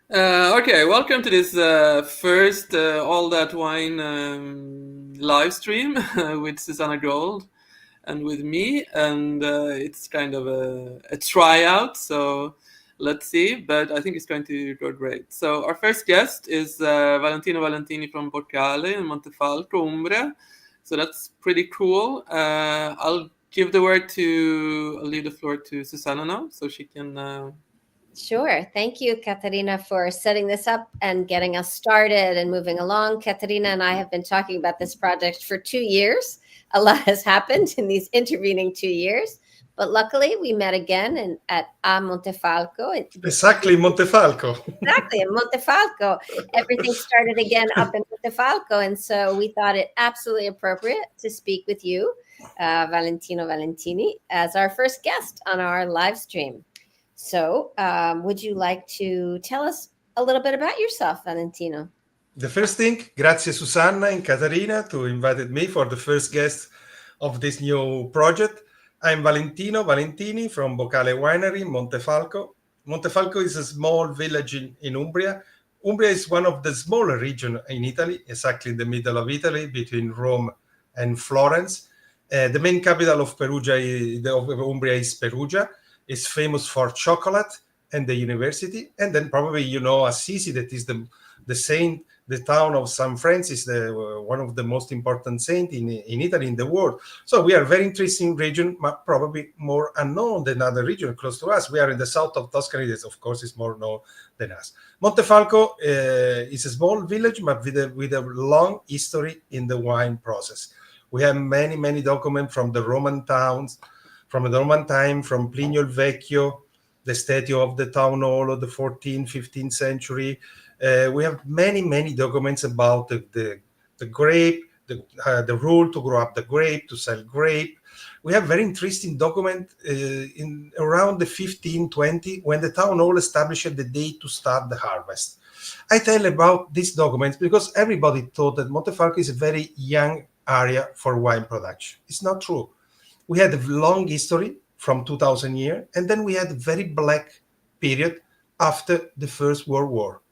Okay, welcome to this first All That Wine live stream with Susanna Gold and with me, and it's kind of a tryout, so let's see, but I think it's going to go great. So our first guest is Valentino Valentini from Bocale and Montefalco, Umbria, so that's pretty cool. I'll leave the floor to Susanna now, so she can Sure. Thank you, Katerina, for setting this up and getting us started and moving along. Katerina and I have been talking about this project for 2 years. A lot has happened in these intervening 2 years, but luckily we met again at A Montefalco. Exactly, Montefalco. Exactly, in Montefalco. Everything started again up in Montefalco, and so we thought it absolutely appropriate to speak with you, Valentino Valentini, as our first guest on our live stream. So, would you like to tell us a little bit about yourself, Valentino? The first thing, grazie Susanna and Caterina to invited me for the first guest of this new project. I'm Valentino Valentini from Bocale Winery, Montefalco. Montefalco is a small village in Umbria. Umbria is one of the smaller regions in Italy, exactly in the middle of Italy, between Rome and Florence. The main capital of Umbria is Perugia. It's famous for chocolate and the university. And then probably you know Assisi, that is the saint. The town of San Francis, one of the most important saints in Italy, in the world. So we are a very interesting region, but probably more unknown than other regions close to us. We are in the south of Tuscany, that of course is more known than us. Montefalco is a small village, but with a long history in the wine process. We have many documents from the Roman towns, from the Roman time, from Plinio il Vecchio, the statue of the town hall of the 14th, 15th century. We have many documents about the grape, the rule to grow up the grape, to sell grape. We have very interesting document in around the 1520 when the town hall established the date to start the harvest. I tell about these documents because everybody thought that Montefalco is a very young area for wine production. It's not true. We had a long history from 2000 years, and then we had a very black period after the First World War.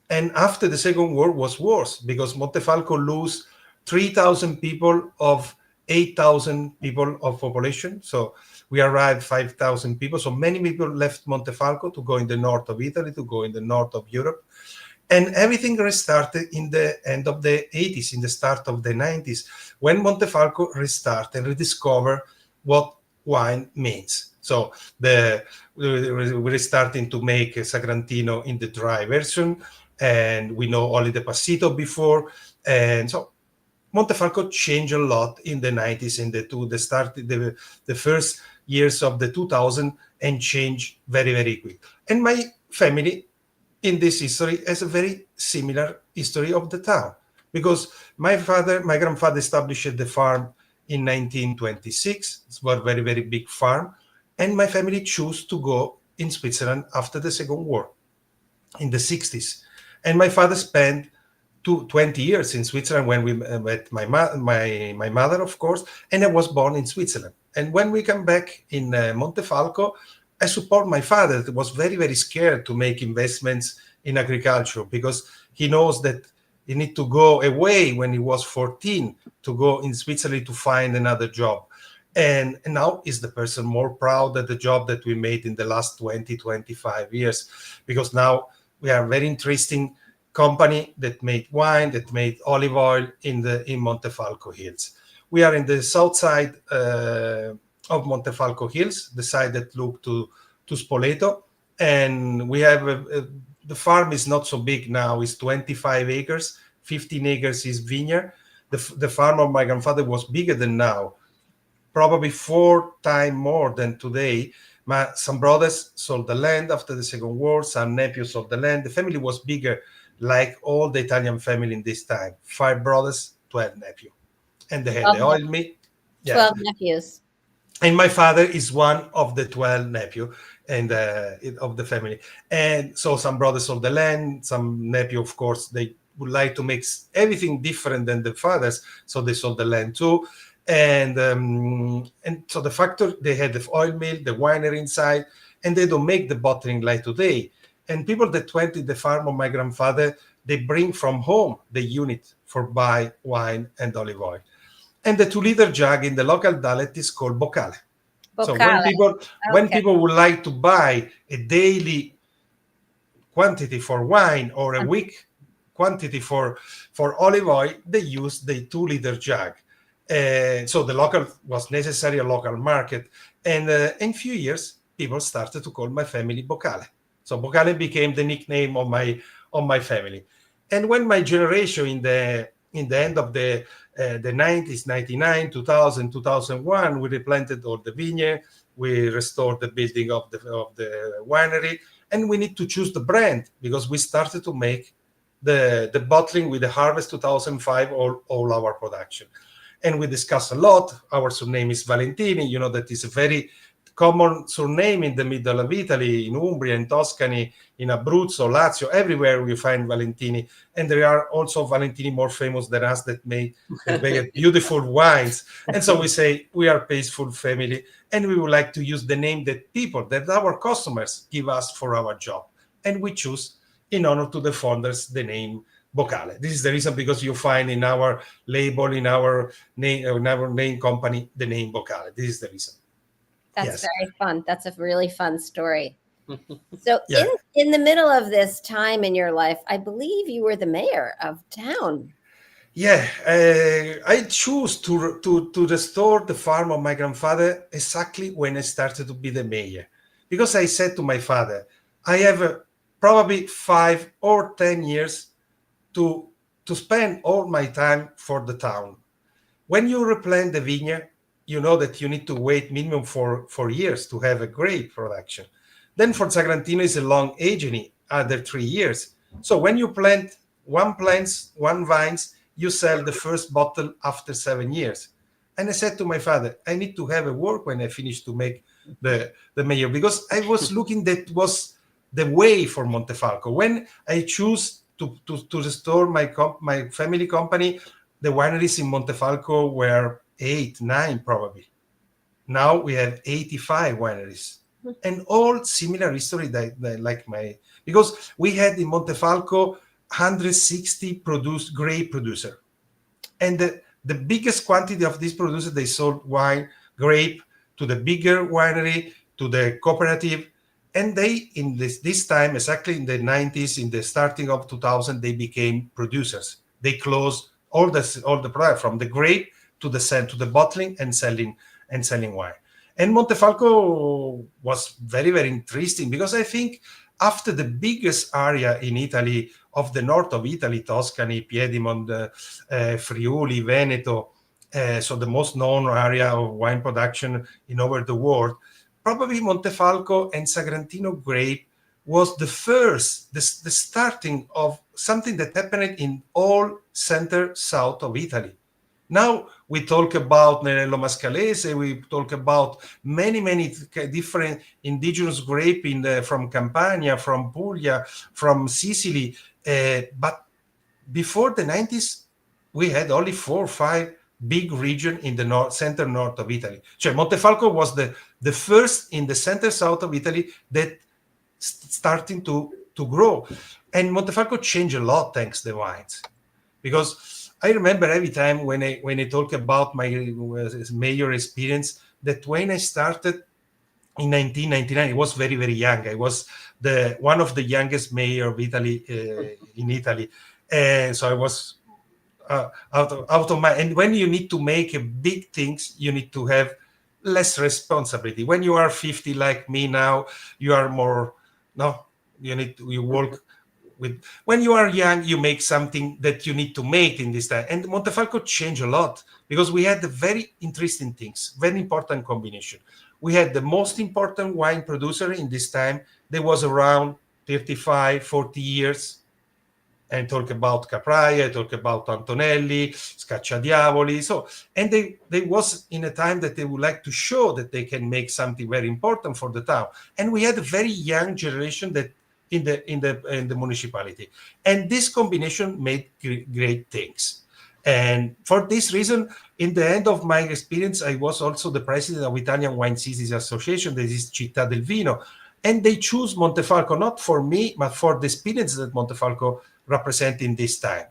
And after the Second War was worse because Montefalco lose 3,000 people of 8,000 people of population. So we arrived 5,000 people. So many people left Montefalco to go in the north of Italy, to go in the north of Europe. And everything restarted in the end of the 80s, in the start of the 90s, when Montefalco restarted and rediscovered what wine means. So we're starting to make Sagrantino in the dry version, and we know only the Passito before. And so Montefalco changed a lot in the 90s, in the first years of the 2000, and changed very quick. And my family in this history has a very similar history of the town, because my grandfather established the farm in 1926. It's a very big farm, and my family chose to go in Switzerland after the Second War in the 60s. And my father spent 20 years in Switzerland when we met my mother, of course, and I was born in Switzerland. And when we come back in Montefalco, I support my father that was very scared to make investments in agriculture because he knows that he need to go away when he was 14 to go in Switzerland to find another job. And now is the person more proud of the job that we made in the last 25 years, because now we are a very interesting company that made wine, that made olive oil in Montefalco Hills. We are in the south side of Montefalco Hills, the side that look to Spoleto, and we have the farm is not so big now. It's 25 acres, 15 acres is vineyard. The farm of my grandfather was bigger than now, probably 4 times more than today. Some brothers sold the land after the Second War, some nephews sold the land. The family was bigger, like all the Italian family in this time. 5 brothers, 12 nephews. And they had the oil mill. 12 nephews. And my father is one of the 12 nephews and of the family. And so some brothers sold the land, some nephew, of course, they would like to make everything different than the fathers, so they sold the land too. And so the factory, they had the oil mill, the winery inside, and they don't make the bottling like today. And people that went to the farm of my grandfather, they bring from home the unit for buy wine and olive oil. And the 2-liter jug in the local dialect is called bocale. So when Okay. people would like to buy a daily quantity for wine or a week quantity for olive oil, they use the 2-liter jug. So the local was necessary, a local market. And in few years, people started to call my family Bocale. So Bocale became the nickname of my family. And when my generation in the end of the 90s, 99, 2000, 2001, we replanted all the vineyard, we restored the building of the winery, and we need to choose the brand because we started to make the bottling with the Harvest 2005, all our production. And we discussed a lot. Our surname is Valentini. You know, that is a very common surname in the middle of Italy, in Umbria, in Tuscany, in Abruzzo, Lazio, everywhere we find Valentini. And there are also Valentini more famous than us that make beautiful wines. And so we say we are a peaceful family, and we would like to use the name that our customers give us for our job. And we choose, in honor to the founders, the name Bocale. This is the reason, because you find in our label, in our name company, the name Bocale. This is the reason. That's very fun. That's a really fun story. So in the middle of this time in your life, I believe you were the mayor of town. Yeah, I choose to restore the farm of my grandfather exactly when I started to be the mayor, because I said to my father, I have probably 5 or 10 years to spend all my time for the town. When you replant the vineyard, you know that you need to wait minimum for 4 years to have a grape production. Then for Sagrantino is a long aging, other 3 years. So when you plant one vines, you sell the first bottle after 7 years. And I said to my father, I need to have a work when I finish to make the mayor, because I was looking that was the way for Montefalco. When I choose to restore my family company, the wineries in Montefalco were 8, 9 probably. Now we have 85 wineries, and all similar history that like because we had in Montefalco 160 grape producer, and the biggest quantity of these producers, they sold grape to the bigger winery, to the cooperative, and they in this time, exactly in the 90s, in the starting of 2000, they became producers. They closed all the product from the grape to the bottling and selling wine. And Montefalco was very, very interesting, because I think after the biggest area in Italy, of the north of Italy, Tuscany, Piedmont, Friuli, Veneto, so the most known area of wine production in over the world, probably Montefalco and Sagrantino grape was the first, the starting of something that happened in all center south of Italy. Now we talk about Nerello Mascalese, we talk about many, many different indigenous grape from Campania, from Puglia, from Sicily. But before the 90s, we had only 4 or 5 big regions in the center north of Italy. So Montefalco was the first in the center south of Italy that starting to grow. And Montefalco changed a lot thanks to the wines. Because I remember every time when I talk about my mayor experience, that when I started in 1999, I was very, very young. I was one of the youngest mayor of Italy in Italy. So I was out of my, and when you need to make big things, you need to have less responsibility. When you are 50 like me now, you are more, you work with, when you are young, you make something that you need to make in this time. And Montefalco changed a lot, because we had the very interesting things, very important combination. We had the most important wine producer in this time. There was around 35, 40 years. And talk about Capraia, talk about Antonelli, Scacciadiavoli. So, and they was in a time that they would like to show that they can make something very important for the town. And we had a very young generation that in the municipality. And this combination made great things. And for this reason, in the end of my experience, I was also the president of Italian Wine Cities Association, that is Città del Vino. And they choose Montefalco not for me, but for the experience that Montefalco represent in this time.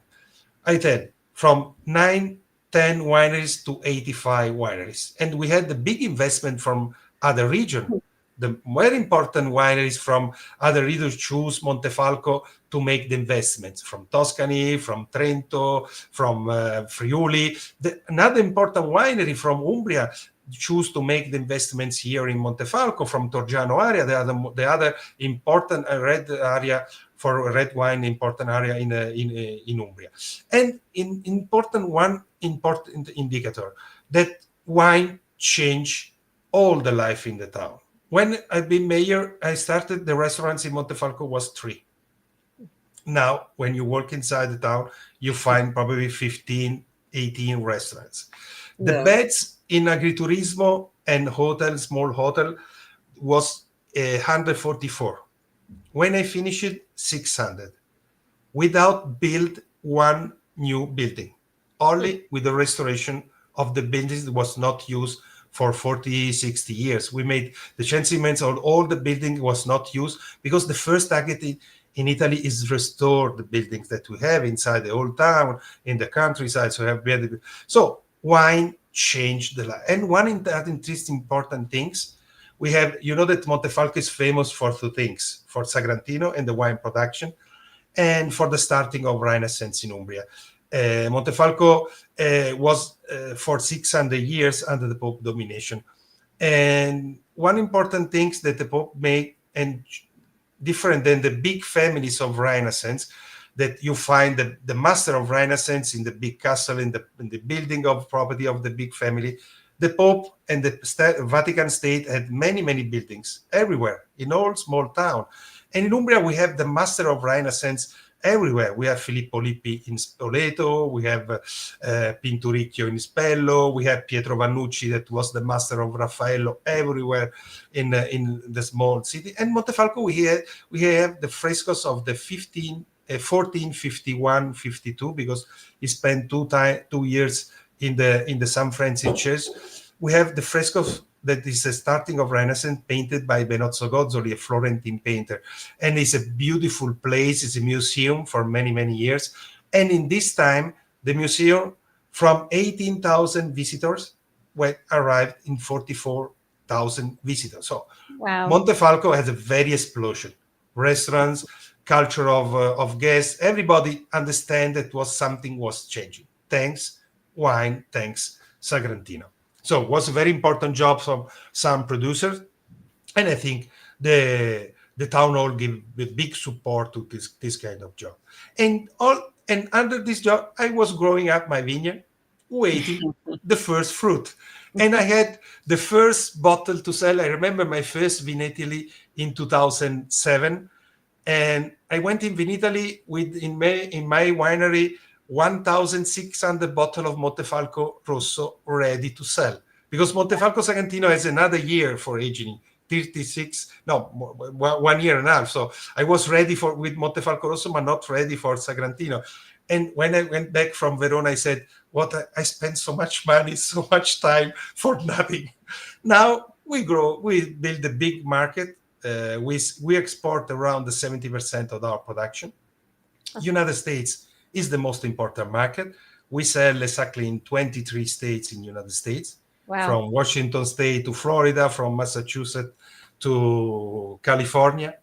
I tell, from 9, 10 wineries to 85 wineries. And we had the big investment from other regions. The very important wineries from other regions choose Montefalco to make the investments, from Tuscany, from Trento, from Friuli. Another important winery from Umbria choose to make the investments here in Montefalco, from Torgiano area, the other important red area for red wine, important area in Umbria. And one important indicator that wine change all the life in the town. When I've been mayor, I started the restaurants in Montefalco was 3. Now, when you walk inside the town, you find probably 15, 18 restaurants. The beds in agriturismo and small hotel, was 144. When I finished it, 600. Without build one new building. Only with the restoration of the buildings that was not used for 40, 60 years. We made the cements on all the building was not used because the first target in Italy is restore the buildings that we have inside the old town, in the countryside. So wine changed the life. And one of the interesting important things, we have, you know that Montefalco is famous for 2 things, for Sagrantino and the wine production, and for the starting of Renaissance in Umbria. Montefalco was for 600 years under the Pope domination. And one important thing that the Pope made, and different than the big families of Renaissance, that you find the master of Renaissance in the big castle, in the building of property of the big family. The Pope and the Vatican State had many, many buildings everywhere, in all small town. And in Umbria, we have the master of Renaissance everywhere. We have Filippo Lippi in Spoleto, we have Pinturicchio in Spello, we have Pietro Vannucci that was the master of Raffaello everywhere in the small city. And Montefalco, we have the frescoes of the 1451, 52, because he spent 2 years in the San Francis Church. We have the frescoes that is the starting of Renaissance, painted by Benozzo Gozzoli, a Florentine painter. And it's a beautiful place. It's a museum for many, many years. And in this time, the museum, from 18,000 visitors, arrived in 44,000 visitors. So wow. Montefalco has a very explosion. Restaurants, culture of guests, everybody understand that something was changing. Thanks wine, thanks Sagrantino. So it was a very important job from some producers, and I think the town hall gave a big support to this kind of job. And under this job, I was growing up my vineyard, waiting the first fruit. And I had the first bottle to sell. I remember my first Vinitaly in 2007, and I went in Vinitaly in my winery 1,600 bottles of Montefalco Rosso ready to sell. Because Montefalco Sagrantino has another year for aging, 1 year and a half. So I was ready with Montefalco Rosso, but not ready for Sagrantino. And when I went back from Verona, I said, I spent so much money, so much time for nothing. Now we build a big market. We export around the 70% of our production. United States is the most important market. We sell exactly in 23 states in the United States, from Washington State to Florida, from Massachusetts to California.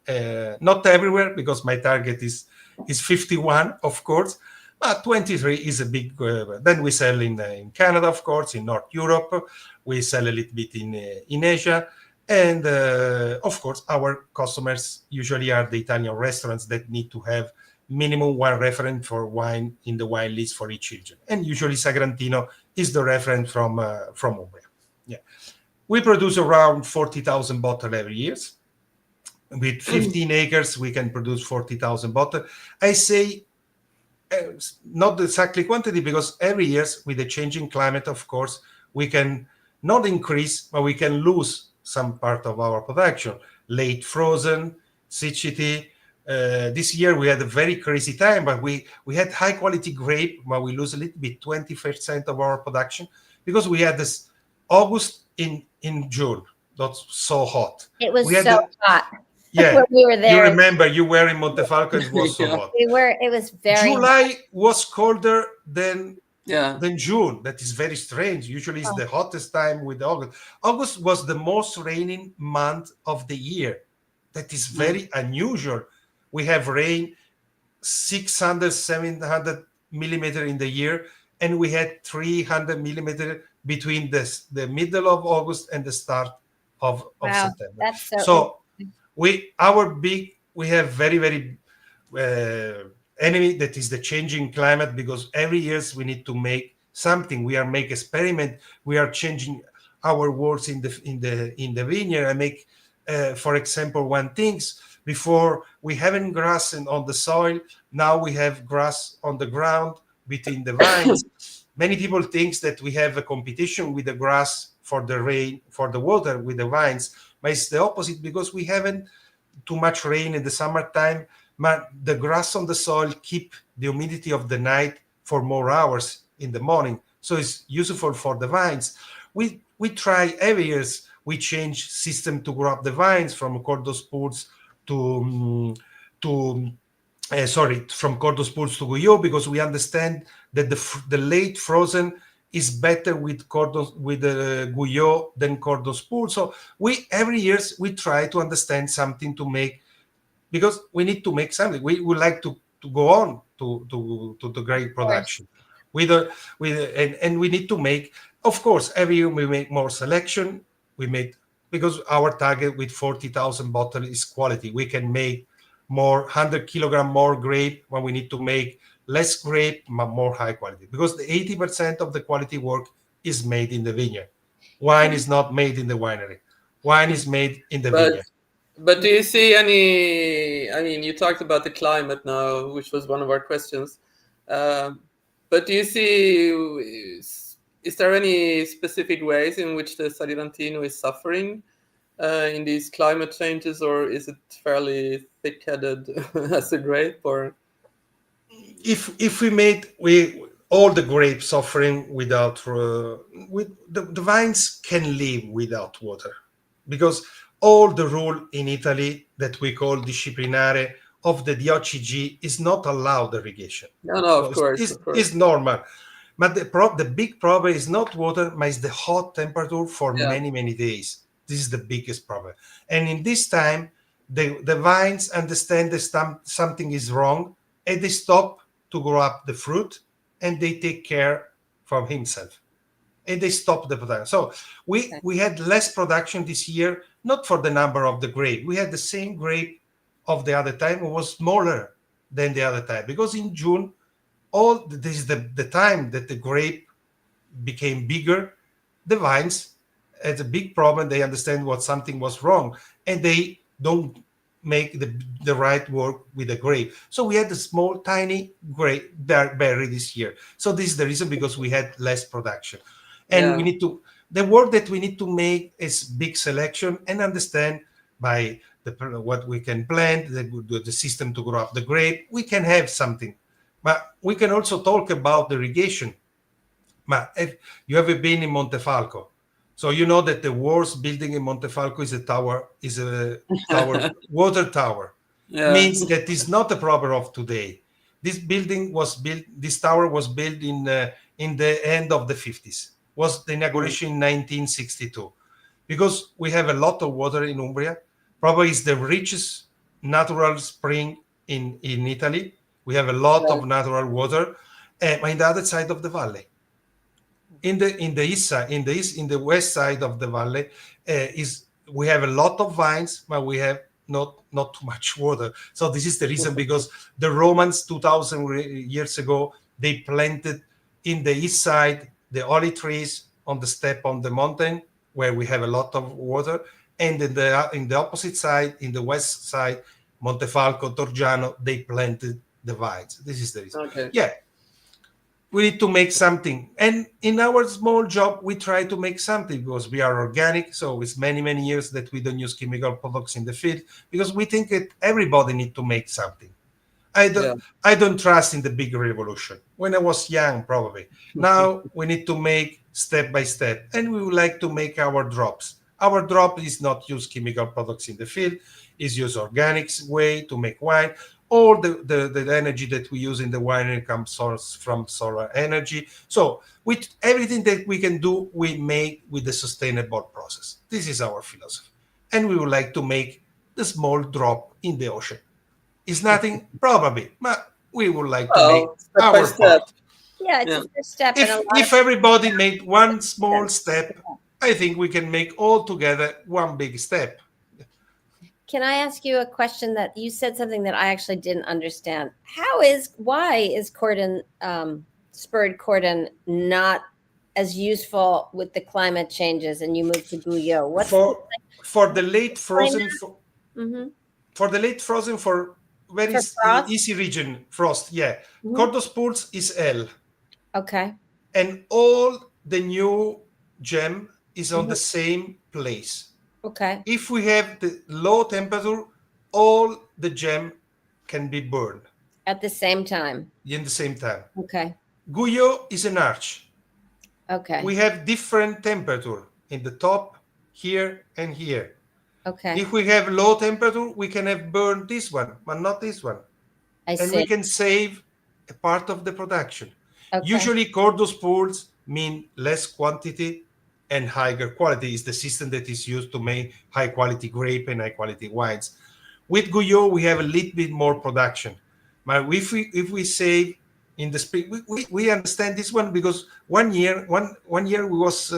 Not everywhere, because my target is 51, of course, but 23 is a big. Then we sell in Canada, of course, in North Europe. We sell a little bit in Asia. And of course, our customers usually are the Italian restaurants that need to have minimum one reference for wine in the wine list for each region. And usually Sagrantino is the reference from Umbria. Yeah. We produce around 40,000 bottles every year. With 15 acres, we can produce 40,000 bottles. I say not exactly quantity, because every year with the changing climate, of course, we can not increase, but we can lose some part of our production. Late frozen, siccity. This year we had a very crazy time, but we had high quality grape, but we lose a little bit, 20% of our production, because we had this August in June. That's so hot. It was so hot. Yeah, when we were you there. remember you were in Montefalco and it was so Yeah. hot. We were. It was very hot. July was colder than Yeah. June. That is very strange. Usually it's the hottest time with August. August was the most raining month of the year. That is very unusual. We have rain 600, 700 millimeter in the year, and we had 300 millimeter between the middle of August and the start of Wow, September. that's so. So we have very enemy, that is the changing climate, because every years we need to make something. We are make experiment. We are changing our words in the vineyard. I make, for example, one things. Before we haven't grass on the soil. Now we have grass on the ground between the vines. Many people think that we have a competition with the grass for the rain, for the water with the vines, but it's the opposite, because we haven't too much rain in the summertime. But the grass on the soil keep the humidity of the night for more hours in the morning, so it's useful for the vines. We try every years. We change system to grow up the vines from cordospurs from cordospurs to Guyot, because we understand that the late frozen is better with Guyot than cordospur. So every years we try to understand something to make, because we need to make something. We would like to go on to the great production. And we need to make, of course, every year we make more selection. We make, because our target with 40,000 bottles is quality. We can make more 100 kilogram more grape when we need to make less grape, but more high quality, because the 80% of the quality work is made in the vineyard. Wine is not made in the winery. Wine is made in the vineyard. But do you see any? I mean, you talked about the climate now, which was one of our questions. But do you see? Is there any specific ways in which the Sagrantino is suffering in these climate changes, or is it fairly thick-headed as a grape? Or if we made all the grapes suffering without with the vines can live without water, because all the rule in Italy that we call disciplinare of the DOCG is not allowed irrigation. No, So of course. it's normal. But the big problem is not water, but it's the hot temperature for many days. This is the biggest problem. And in this time, the vines understand that something is wrong, and they stop to grow up the fruit, and they take care from himself. And they stop the production. So we had less production this year, not for the number of the grape. We had the same grape of the other time. It was smaller than the other time, because in June, this is the time that the grape became bigger. The vines had a big problem. They understand what something was wrong, and they don't make the right work with the grape. So we had a small, tiny grape berry this year. So this is the reason, because we had less production. And we need to, the work that we need to make is big selection and understand by what we can plant, the system to grow up the grape. We can have something, but we can also talk about the irrigation. But if you ever been in Montefalco, so you know that the worst building in Montefalco is a tower, water tower. Means that is not a problem of today. This tower was built in the end of the 50s. Was the inauguration in 1962, because we have a lot of water in Umbria. Probably it's the richest natural spring in Italy. We have a lot of natural water, on the other side of the valley. In the east side, in the west side of the valley, we have a lot of vines, but we have not too much water. So this is the reason, because the Romans 2,000 years ago, they planted in the east side the olive trees on the step on the mountain, where we have a lot of water, and in the opposite side, in the west side, Montefalco, Torgiano, they planted the vines. This is the reason. Okay. Yeah, we need to make something, and in our small job, we try to make something, because we are organic. So it's many years that we don't use chemical products in the field, because we think that everybody needs to make something. I don't trust in the big revolution. When I was young, probably. Now we need to make step by step, and we would like to make our drops. Our drop is not use chemical products in the field. is use organic way to make wine. All the energy that we use in the winery comes source from solar energy. So with everything that we can do, we make with the sustainable process. This is our philosophy. And we would like to make the small drop in the ocean. It's nothing, probably, but we would like to make step by our step. part. Yeah, it's Yeah. a first step. If everybody made one small step, I think we can make all together one big step. Can I ask you a question that you said something that I actually didn't understand? Why is cordon, spurred cordon not as useful with the climate changes and you move to Guyot? For the late frozen, for the late frozen, for very easy region frost, yeah. Cordos Pools is L. Okay. And all the new gem is on the same place. Okay. If we have the low temperature, all the gem can be burned. At the same time? In the same time. Okay. Guyot is an arch. Okay. We have different temperature in the top, here, and here. Okay. If we have low temperature, we can have burned this one, but not this one. I see. And we can save a part of the production. Okay. Usually, Cordos Pools mean less quantity and higher quality. Is the system that is used to make high quality grape and high quality wines. With Guyot, we have a little bit more production. But if we save in the spring, we understand this one because one year we was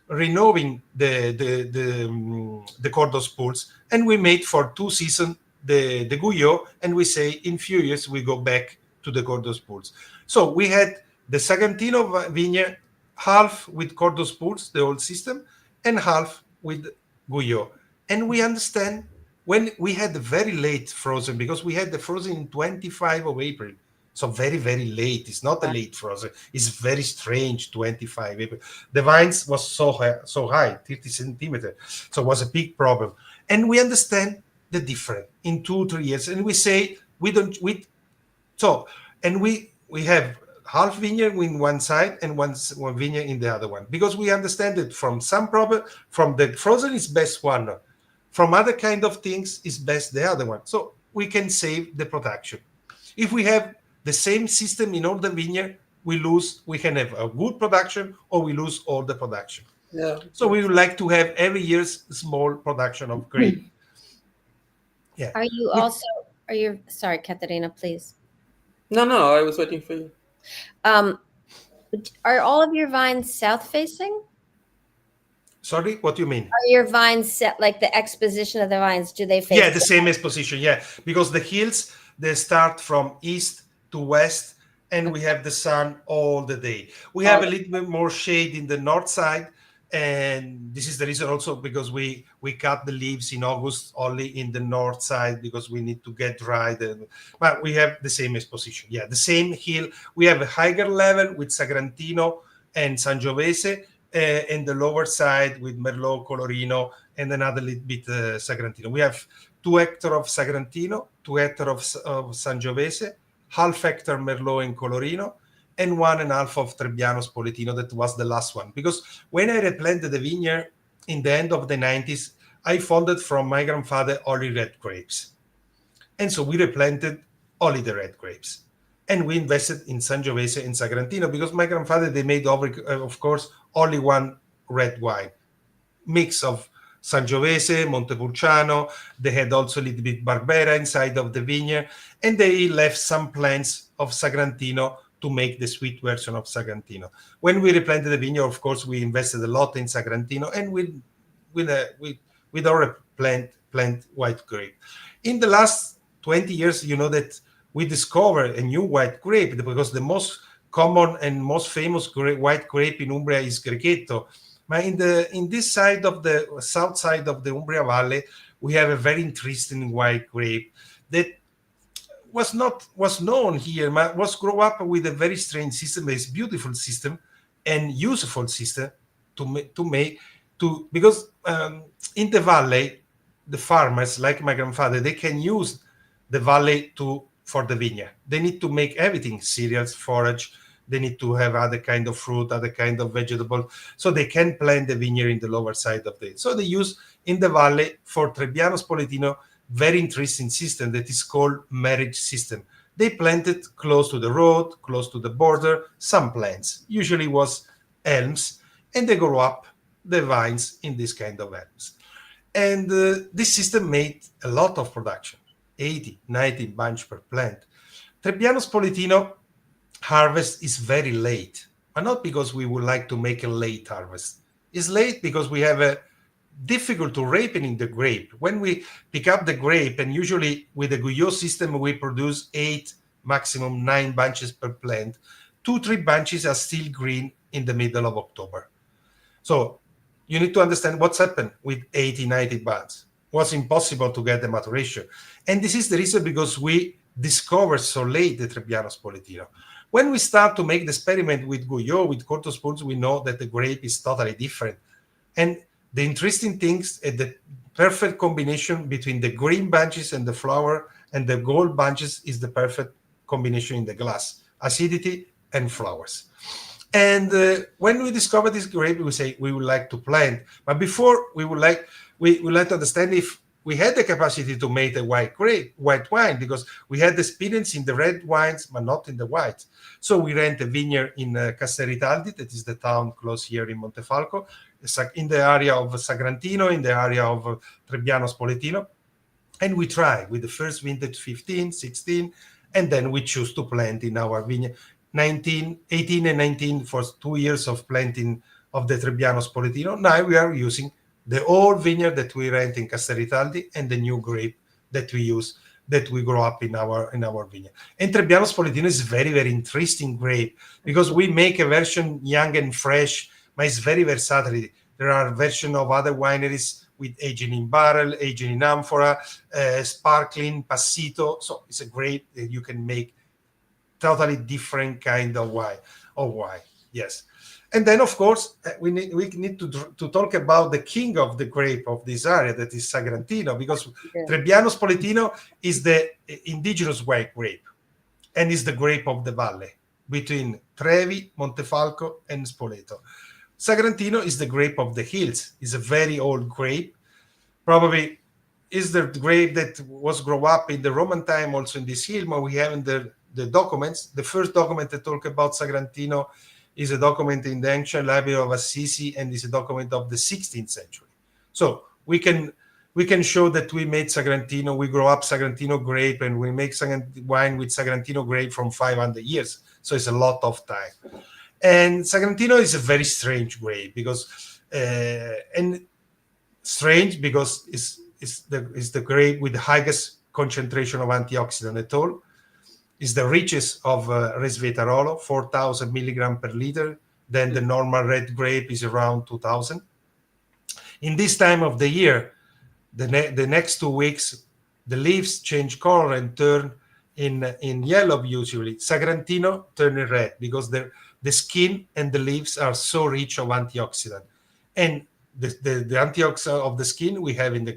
renewing the Cordos Pools, and we made for 2 seasons the Guyot, and we say in few years we go back to the Cordos Pools. So we had the Sagrantino vineyard half with Cordos Pools, the old system, and half with Guyot. And we understand when we had the very late frozen, because we had the frozen in 25 of April. So very, very late. It's not a late frozen. It's very strange, 25 April. The vines was so high, 30 centimeters. So it was a big problem. And we understand the difference in 2-3 years. And we say, we have half vineyard in one side and one vineyard in the other one, because we understand that from some problem, from the frozen is best one, from other kind of things is best the other one. So we can save the production. If we have the same system in all the vineyard, we can have a good production or we lose all the production. Yeah. So we would like to have every year's small production of grape. Yeah. Sorry, Caterina, please. No, I was waiting for you. Are all of your vines south facing? Sorry, what do you mean? Are your vines set, like the exposition of the vines, do they face? Yeah, the same exposition, yeah. Because the hills, they start from east to west, and we have the sun all the day. We have a little bit more shade in the north side, and this is the reason also because we cut the leaves in August only in the north side because we need to get dry. But we have the same exposition, yeah, the same hill. We have a higher level with Sagrantino and Sangiovese, and the lower side with Merlot, Colorino, and another little bit Sagrantino. We have 2 hectares of Sagrantino, 2 hectares of Sangiovese, half hectare Merlot and Colorino, and 1.5 of Trebbiano Spoletino. That was the last one. Because when I replanted the vineyard in the end of the 90s, I founded from my grandfather only red grapes. And so we replanted only the red grapes. And we invested in Sangiovese and Sagrantino because my grandfather, they made, of course, only one red wine. Mix of Sangiovese, Montepulciano. They had also a little bit Barbera inside of the vineyard. And they left some plants of Sagrantino to make the sweet version of Sagrantino. When we replanted the vineyard, of course, we invested a lot in Sagrantino, and we don't plant white grape. In the last 20 years, you know that we discovered a new white grape because the most common and most famous white grape in Umbria is Grechetto. But in this side of the south side of the Umbria Valley, we have a very interesting white grape that was known here, but was grow up with a very strange system. It's beautiful system and useful system because in the valley, the farmers like my grandfather, they can use the valley for the vineyard. They need to make everything, cereals, forage. They need to have other kind of fruit, other kind of vegetable. So they can plant the vineyard in the lower side of the. So they use in the valley for Trebbiano Spoletino very interesting system that is called marriage system. They planted close to the road, close to the border, some plants, usually was elms, and they grow up the vines in this kind of elms. And this system made a lot of production, 80, 90 bunch per plant. Trebbiano Spoletino harvest is very late, but not because we would like to make a late harvest. It's late because we have a difficult to ripening the grape. When we pick up the grape, and usually with the Guyot system, we produce 8, maximum 9 bunches per plant. 2-3 bunches are still green in the middle of October. So you need to understand what's happened with 80, 90 buds. It was impossible to get the maturation. And this is the reason because we discovered so late the Trebbiano Spoletino. When we start to make the experiment with Guyot, with Corto Spurs, we know that the grape is totally different. And the interesting things is the perfect combination between the green bunches and the flower and the gold bunches is the perfect combination in the glass, acidity and flowers. And when we discover this grape, we say we would like to plant. But before we would like to understand if we had the capacity to make a white wine, because we had experience in the red wines, but not in the white. So we rent a vineyard in Castelritaldi, that is the town close here in Montefalco, in the area of Sagrantino, in the area of Trebbiano Spoletino. And we try with the first vintage 15, 16, and then we choose to plant in our vineyard 18 and 19 for 2 years of planting of the Trebbiano Spoletino. Now we are using the old vineyard that we rent in Castelritaldi and the new grape that we use, that we grow up in our vineyard. And Trebbiano Spoletino is very, very interesting grape because we make a version young and fresh, but it's very versatile. There are versions of other wineries with aging in barrel, aging in amphora, sparkling, passito. So it's a grape that you can make totally different kind of wine. Yes. And then, of course, we need to talk about the king of the grape of this area, that is Sagrantino, because Trebbiano Spoletino is the indigenous white grape and is the grape of the valley between Trevi, Montefalco, and Spoleto. Sagrantino is the grape of the hills. It's a very old grape. Probably is the grape that was grown up in the Roman time also in this hill, but we have the documents. The first document that talk about Sagrantino is a document in the ancient library of Assisi and is a document of the 16th century. So we can show that we made Sagrantino, we grow up Sagrantino grape, and we make wine with Sagrantino grape from 500 years. So it's a lot of time. And Sagrantino is a very strange grape because, it's the grape with the highest concentration of antioxidant at all. Is the richest of resveratrol, 4,000 milligrams per liter. Then the normal red grape is around 2,000. In this time of the year, the next 2 weeks, the leaves change color and turn in yellow usually. Sagrantino turn in red because the skin and the leaves are so rich of antioxidant. And the antioxidant of the skin we have in the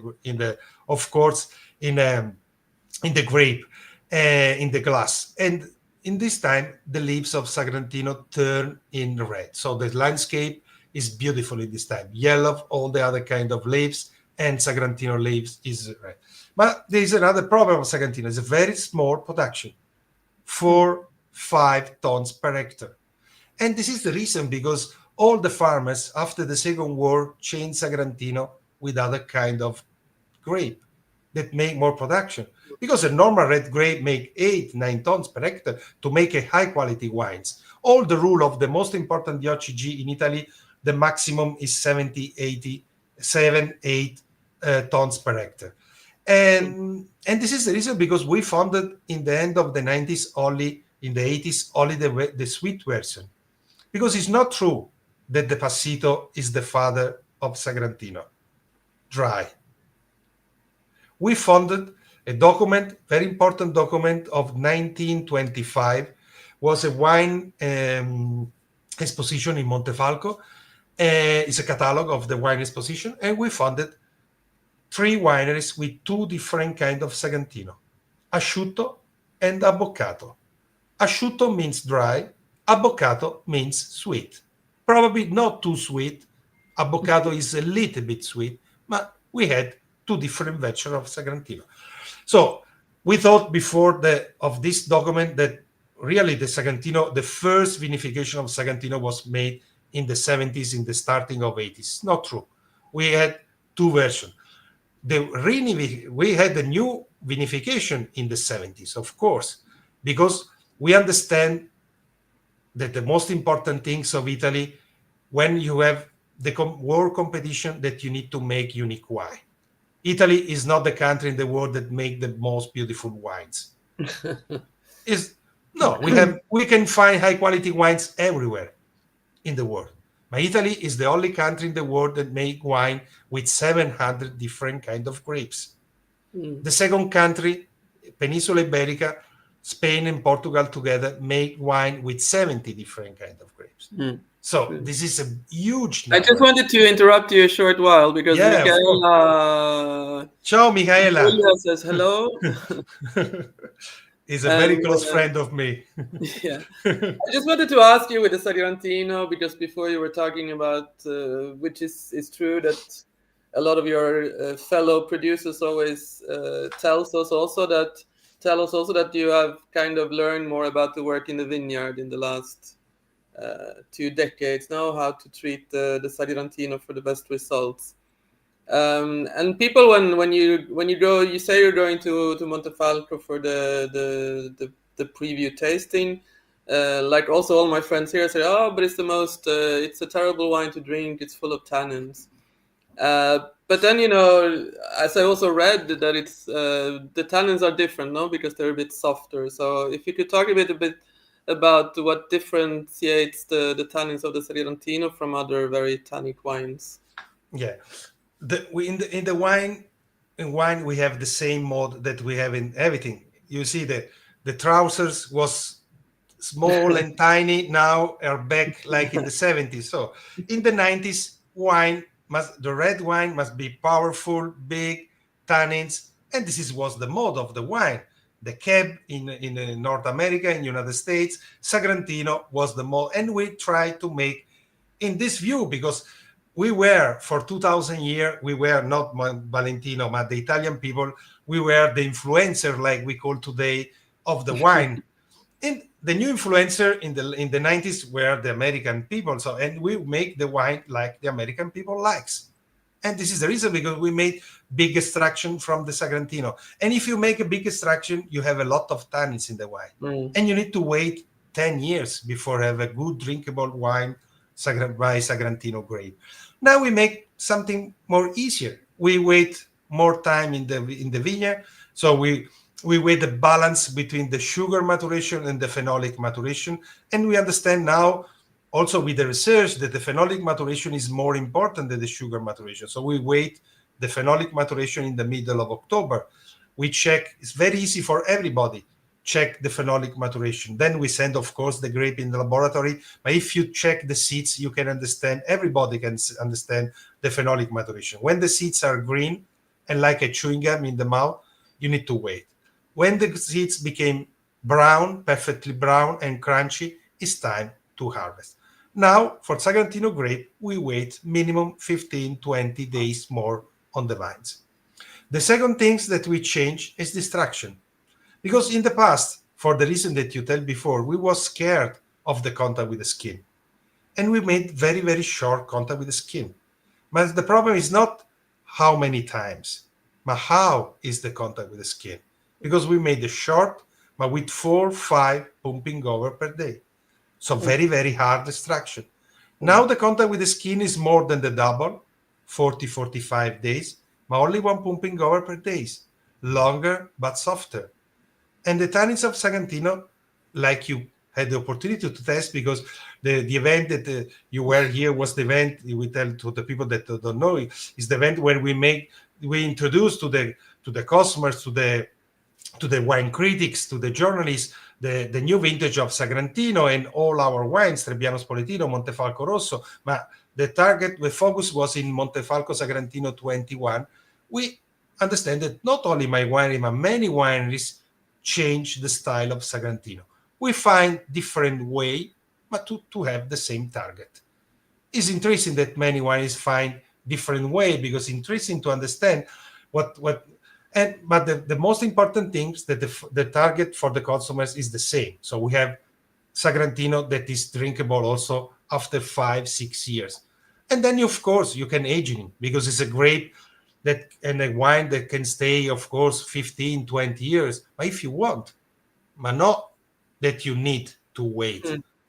grape. In the glass, and in this time the leaves of Sagrantino turn in red, so the landscape is beautiful in this time, yellow, all the other kind of leaves, and Sagrantino leaves is red. But there is another problem of Sagrantino. It's a very small production, 4-5 tons per hectare, and this is the reason because all the farmers after the Second War changed Sagrantino with other kind of grape that make more production. Because a normal red grape make 8-9 tons per hectare to make a high quality wines. All the rule of the most important DOCG in Italy, the maximum is 7-8 tons per hectare. And this is the reason because we founded in the end of the 90s only, in the 80s, only the sweet version. Because it's not true that the Passito is the father of Sagrantino. Dry. We founded a document, very important document of 1925, was a wine exposition in Montefalco. It's a catalog of the wine exposition, and we founded 3 wineries with 2 different kinds of Sagrantino, asciutto and abboccato. Asciutto means dry, abboccato means sweet. Probably not too sweet. Abboccato is a little bit sweet, but we had two different versions of Sagrantino. So we thought before of this document that really the Sagrantino, the first vinification of Sagrantino was made in the 70s, in the starting of 80s. Not true. We had two versions. We had the new vinification in the 70s, of course, because we understand that the most important things of Italy, when you have the world competition, that you need to make unique wine. Italy is not the country in the world that make the most beautiful wines. We can find high quality wines everywhere in the world. But Italy is the only country in the world that make wine with 700 different kind of grapes. The second country, Peninsula Iberica, Spain and Portugal together make wine with 70 different kind of grapes. So this is a huge number. I just wanted to interrupt you a short while because Michaela... Ciao, Michaela. Julia says hello. He's a very close friend of me. Yeah. I just wanted to ask you with the Sagrantino, because before you were talking about, which is true, that a lot of your fellow producers always tell us also that you have kind of learned more about the work in the vineyard in the last 2 decades now, how to treat the Sagrantino for the best results. And people, when you go, you say you're going to Montefalco for the preview tasting. Like also all my friends here say, oh, but it's a terrible wine to drink. It's full of tannins. But then, as I also read that it's the tannins are different, no, because they're a bit softer. So if you could talk a bit about what differentiates the tannins of the Sagrantino from other very tannic wines. Yeah. In wine we have the same mode that we have in everything. You see the trousers was small and tiny, now are back like in the 70s. So in the 90s, the red wine must be powerful, big, tannins, and this was the mode of the wine. The Cab in North America, in United States, Sagrantino was the mode, and we tried to make in this view, because we were, for 2,000 years, we were not Valentino, but the Italian people, we were the influencer, like we call today, of the wine. And the new influencer in the 90s were the American people. So, and we make the wine like the American people likes. And this is the reason, because we made big extraction from the Sagrantino. And if you make a big extraction, you have a lot of tannins in the wine. And you need to wait 10 years before have a good drinkable wine by Sagrantino grape. Now we make something more easier. We wait more time in the vineyard. So we wait the balance between the sugar maturation and the phenolic maturation. And we understand now also with the research that the phenolic maturation is more important than the sugar maturation. So we wait the phenolic maturation in the middle of October. We check, it's very easy for everybody, check the phenolic maturation. Then we send, of course, the grape in the laboratory. But if you check the seeds, you can understand, everybody can understand the phenolic maturation. When the seeds are green and like a chewing gum in the mouth, you need to wait. When the seeds became brown, perfectly brown and crunchy, it's time to harvest. Now, for Sagrantino grape, we wait minimum 15, 20 days more on the vines. The second thing that we change is distraction. Because in the past, for the reason that you tell before, we was scared of the contact with the skin. And we made very, very short contact with the skin. But the problem is not how many times, but how is the contact with the skin. Because we made it short, but with 4, 5 pumping over per day. So very, very hard extraction. Now the contact with the skin is more than the double, 40, 45 days, but only 1 pumping over per day. Longer, but softer. And the tannins of Sagrantino, like you had the opportunity to test, because the event that you were here was the event, we tell to the people that don't know, is the event where we introduce to the customers, to the wine critics, to the journalists, the new vintage of Sagrantino and all our wines, Trebbiano Spoletino, Montefalco Rosso. But the focus was in Montefalco Sagrantino 21. We understand that not only my winery, but many wineries change the style of Sagrantino. We find different way, but to have the same target. It's interesting that many wineries find different way, because it's interesting to understand But the most important thing is that the target for the consumers is the same. So we have Sagrantino that is drinkable also after 5-6 years. And then, of course, you can age it because it's a grape and a wine that can stay, of course, 15-20 years. But if you want, but not that you need to wait.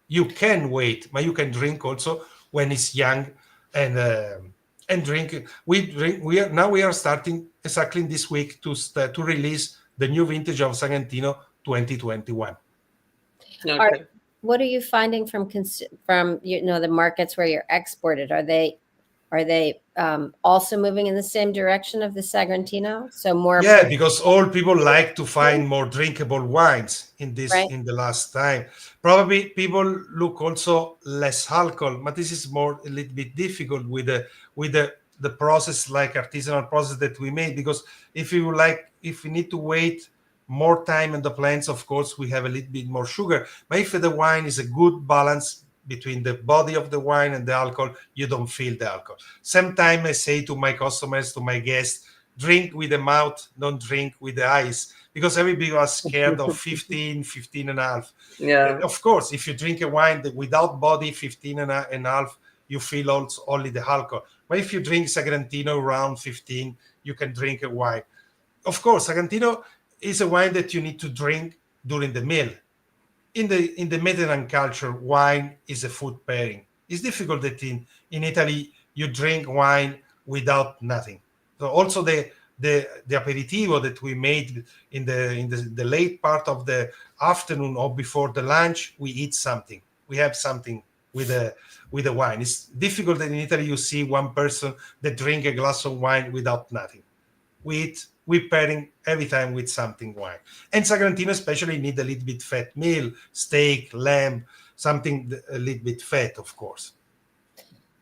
You can wait, but you can drink also when it's young and drink. We are starting exactly this week to release the new vintage of Sagrantino 2021. Okay. What are you finding from the markets where you're exported? Are they also moving in the same direction of the Sagrantino? So more. Yeah, because all people like to find more drinkable wines in the last time. Probably people look also less alcohol, but this is a little bit difficult with the process, like artisanal process that we made. Because if we need to wait more time in the plants, of course we have a little bit more sugar. But if the wine is a good balance between the body of the wine and the alcohol, you don't feel the alcohol. Sometimes I say to my customers, to my guests, drink with the mouth, don't drink with the eyes, because everybody was scared of 15 and a half. Yeah. Of course, if you drink a wine that without body 15 and a half, you feel also only the alcohol. But if you drink Sagrantino around 15, you can drink a wine. Of course, Sagrantino is a wine that you need to drink during the meal. In the Mediterranean culture, wine is a food pairing. It's difficult that in Italy you drink wine without nothing. So also the aperitivo that we made in the late part of the afternoon or before the lunch, we eat something. We have something with the wine. It's difficult that in Italy you see one person that drink a glass of wine without nothing. We pairing every time with something wine. And Sagrantino especially need a little bit fat meal, steak, lamb, something a little bit fat, of course.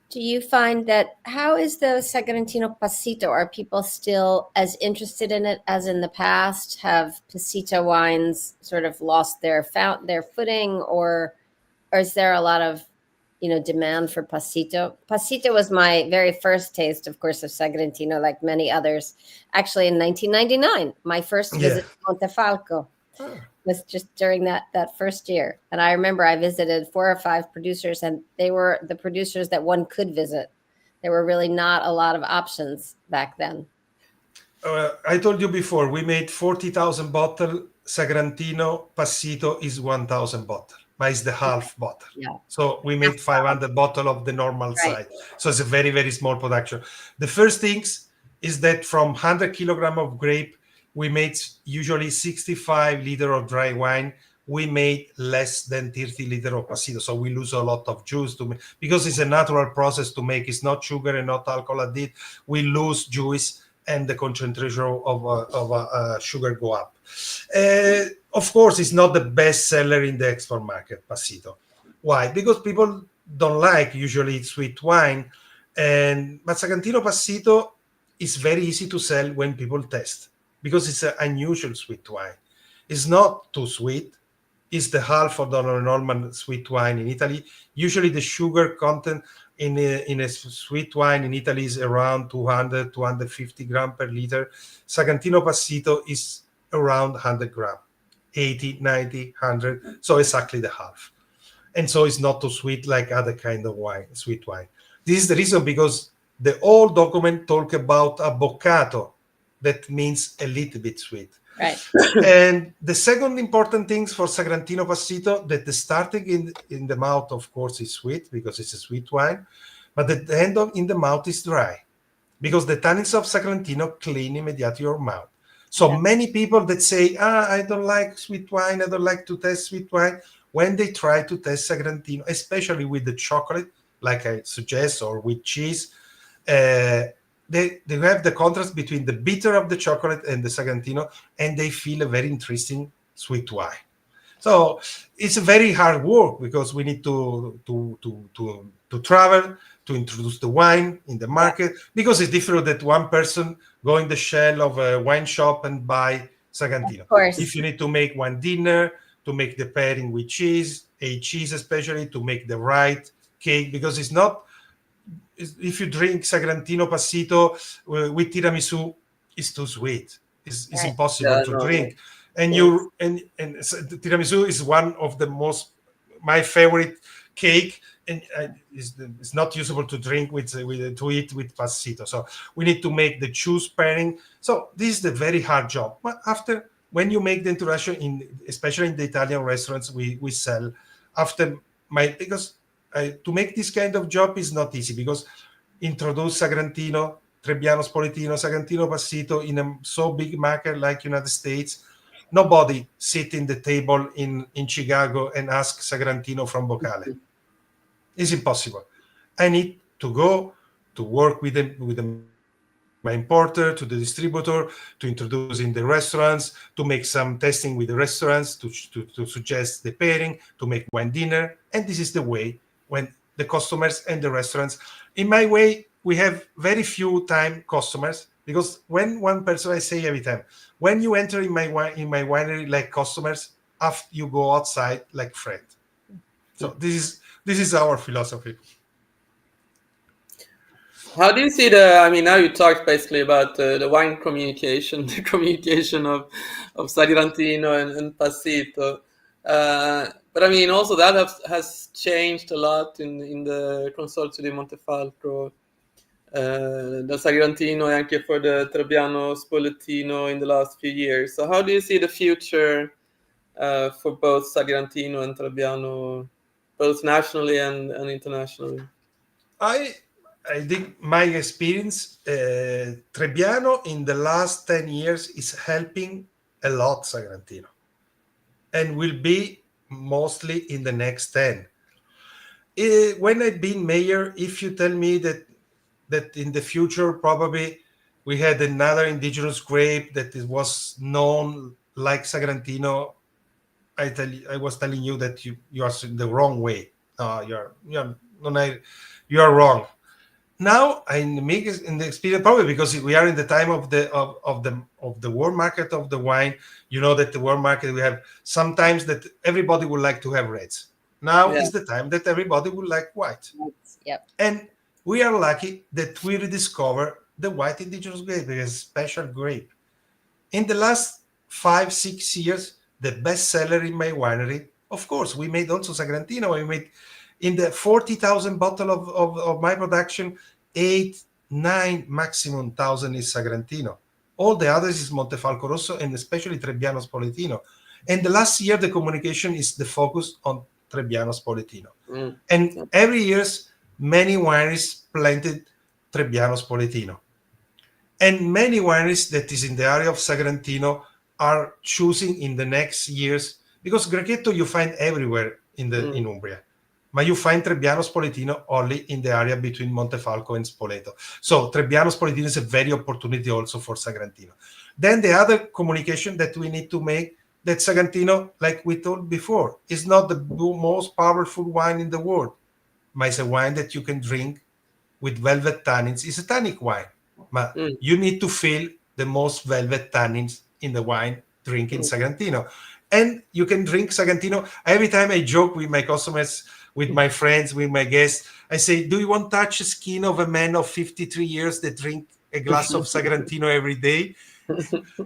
Do you find that, how is the Sagrantino Passito? Are people still as interested in it as in the past? Have Passito wines sort of lost their footing, or is there a lot of demand for Passito? Passito was my very first taste, of course, of Sagrantino, like many others. Actually, in 1999, my first visit to Montefalco was just during that first year. And I remember I visited 4 or 5 producers, and they were the producers that one could visit. There were really not a lot of options back then. I told you before, we made 40,000 bottles. Sagrantino Passito is 1,000 bottles. But it's the half bottle. Yeah. So we made 500 bottles of the normal size. So it's a very, very small production. The first things is that from 100 kilograms of grape, we made usually 65 liters of dry wine. We made less than 30 liters of Passito. So we lose a lot of juice because it's a natural process to make. It's not sugar and not alcohol added. We lose juice and the concentration of sugar go up. Of course, it's not the best seller in the export market, Passito. Why? Because people don't like usually sweet wine. But Sagrantino Passito is very easy to sell when people taste, because it's an unusual sweet wine. It's not too sweet. It's the half of the normal sweet wine in Italy. Usually the sugar content in a sweet wine in Italy is around 200-250 grams per liter. Sagrantino Passito is around 100 grams, 80, 90, 100. So exactly the half. And so it's not too sweet like other kind of wine, sweet wine. This is the reason, because the old document talk about a boccato, that means a little bit sweet. Right. And the second important thing for Sagrantino Passito, that the starting in the mouth, of course, is sweet because it's a sweet wine, but the end in the mouth is dry, because the tannins of Sagrantino clean immediately your mouth. So many people that say, I don't like sweet wine, I don't like to taste sweet wine, when they try to taste Sagrantino, especially with the chocolate, like I suggest, or with cheese, they have the contrast between the bitter of the chocolate and the Sagrantino, and they feel a very interesting sweet wine. So it's a very hard work, because we need to travel, to introduce the wine in the market, because it's different that one person go in the shell of a wine shop and buy Sagrantino. Of course. If you need to make one dinner, to make the pairing with cheese, a cheese especially, to make the right cake, because it's not, if you drink Sagrantino Passito with tiramisu, is too sweet. It's Right. impossible to no, drink. And yes. tiramisu is one of the my favorite cake, and it's not usable to drink to eat with passito. So we need to make the choose pairing. So this is the very hard job. But after, when you make the introduction, especially in the Italian restaurants, we sell after because to make this kind of job is not easy, because introduce Sagrantino, Trebbiano Spolitino, Sagrantino Passito in a so big market like United States. Nobody sit in the table in Chicago and ask Sagrantino from Bocale. It's impossible. I need to go to work with my importer, to the distributor, to introduce in the restaurants, to make some testing with the restaurants, to suggest the pairing, to make wine dinner. And this is the way when the customers and the restaurants. In my way, we have very few time customers, because when one person, I say every time, when you enter in my winery like customers, after you go outside like friend. So this is our philosophy. How do you see I mean, now you talked basically about the wine communication, the communication of Sagrantino and Passito. But I mean, also that has changed a lot in the Consorzio di Montefalco, the Sagrantino, and anche for the Trebbiano Spoletino in the last few years. So how do you see the future for both Sagrantino and Trebbiano, both nationally and internationally? I think my experience, Trebbiano in the last 10 years is helping a lot Sagrantino, and will be mostly in the next 10. When I've been mayor, if you tell me that in the future probably we had another indigenous grape that was known like Sagrantino, I was telling you that you are in the wrong way. You are wrong. Now I make in the experience, probably because we are in the time of the world market of the wine. You know that the world market, we have sometimes that everybody would like to have reds. Now is the time that everybody would like white. Yep. And we are lucky that we rediscover the white indigenous grape, because it's a special grape. In the last 5-6 years, the best seller in my winery, of course, we made also Sagrantino. We made in the 40,000 bottle of my production, 8-9 maximum thousand is Sagrantino. All the others is Montefalco Rosso, and especially Trebbiano Spoletino. And the last year, the communication is the focus on Trebbiano Spoletino. And every year, many wineries planted Trebbiano Spoletino. And many wineries that is in the area of Sagrantino are choosing in the next years, because Grechetto you find everywhere in Umbria, but you find Trebbiano Spoletino only in the area between Montefalco and Spoleto. So Trebbiano Spoletino is a very opportunity also for Sagrantino. Then the other communication that we need to make, that Sagrantino, like we told before, is not the most powerful wine in the world, but it's a wine that you can drink with velvet tannins. It's a tannic wine, but you need to feel the most velvet tannins in the wine drinking Sagrantino. And you can drink Sagrantino. Every time I joke with my customers, with my friends, with my guests, I say, do you want to touch the skin of a man of 53 years that drink a glass of Sagrantino every day?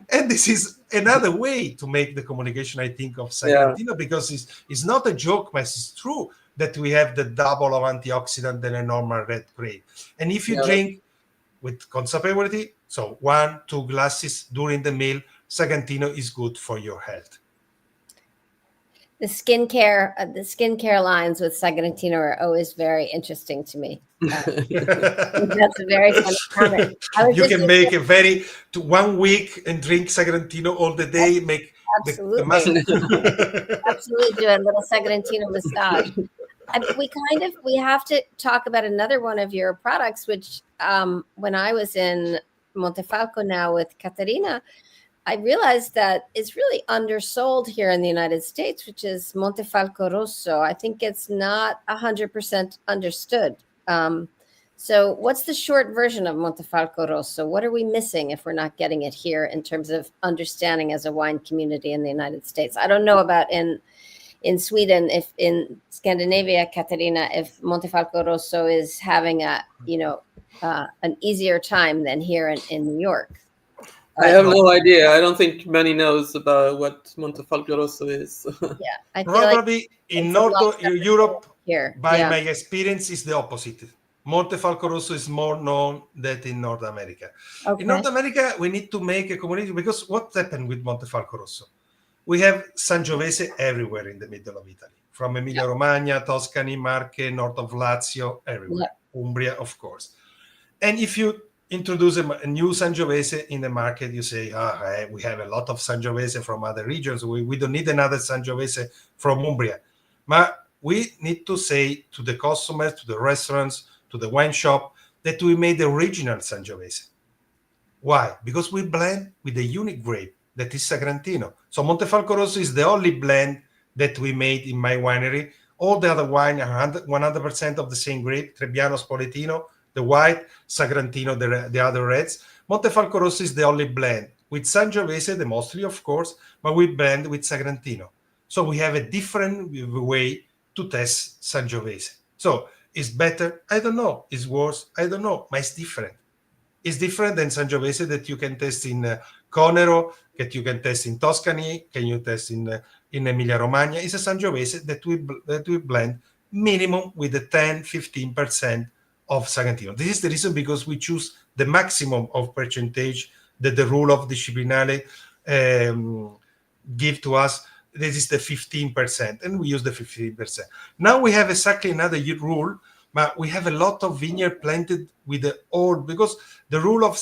And this is another way to make the communication, I think, of Sagrantino, because it's not a joke, but it's true that we have the double of antioxidant than a normal red grape. And if you drink with consapevoli, so 1-2 glasses during the meal, Sagrantino is good for your health. The skincare lines with Sagrantino are always very interesting to me. That's a very fun comment. You can make a 1 week and drink Sagrantino all the day. Make absolutely, absolutely do a little Sagrantino massage. We have to talk about another one of your products, which when I was in Montefalco now with Caterina, I realized that it's really undersold here in the United States, which is Montefalco Rosso. I think it's not 100% understood. So what's the short version of Montefalco Rosso? What are we missing if we're not getting it here in terms of understanding as a wine community in the United States? I don't know about in Sweden, if in Scandinavia, Caterina, if Montefalco Rosso is having an easier time than here in New York. I have no idea. I don't think many knows about what Montefalco Rosso is. Yeah, I feel Probably in North Europe, here. by my experience, is the opposite. Montefalco Rosso is more known than in North America. Okay. In North America, we need to make a community, because what happened with Montefalco Rosso? We have Sangiovese everywhere in the middle of Italy, from Emilia-Romagna, Tuscany, Marche, north of Lazio, everywhere. Umbria, of course. And if you introduce a new Sangiovese in the market, you say, we have a lot of Sangiovese from other regions. We don't need another Sangiovese from Umbria. But we need to say to the customers, to the restaurants, to the wine shop, that we made the original Sangiovese. Why? Because we blend with a unique grape that is Sagrantino. So Montefalco Rosso is the only blend that we made in my winery. All the other wine are 100% of the same grape, Trebbiano Spoletino, the white, Sagrantino, the other reds. Montefalco Rosso is the only blend with Sangiovese, the mostly, of course, but we blend with Sagrantino. So we have a different way to test Sangiovese. So it's better? I don't know. It's worse? I don't know. But it's different. It's different than Sangiovese that you can test in Conero, that you can test in Tuscany, can you test in Emilia-Romagna. It's a Sangiovese that we blend minimum with the 10-15% of Sagrantino. This is the reason because we choose the maximum of percentage that the rule of Disciplinare give to us. This is the 15%, and we use the 15%. Now we have exactly another rule, but we have a lot of vineyard planted with the old, because the rule of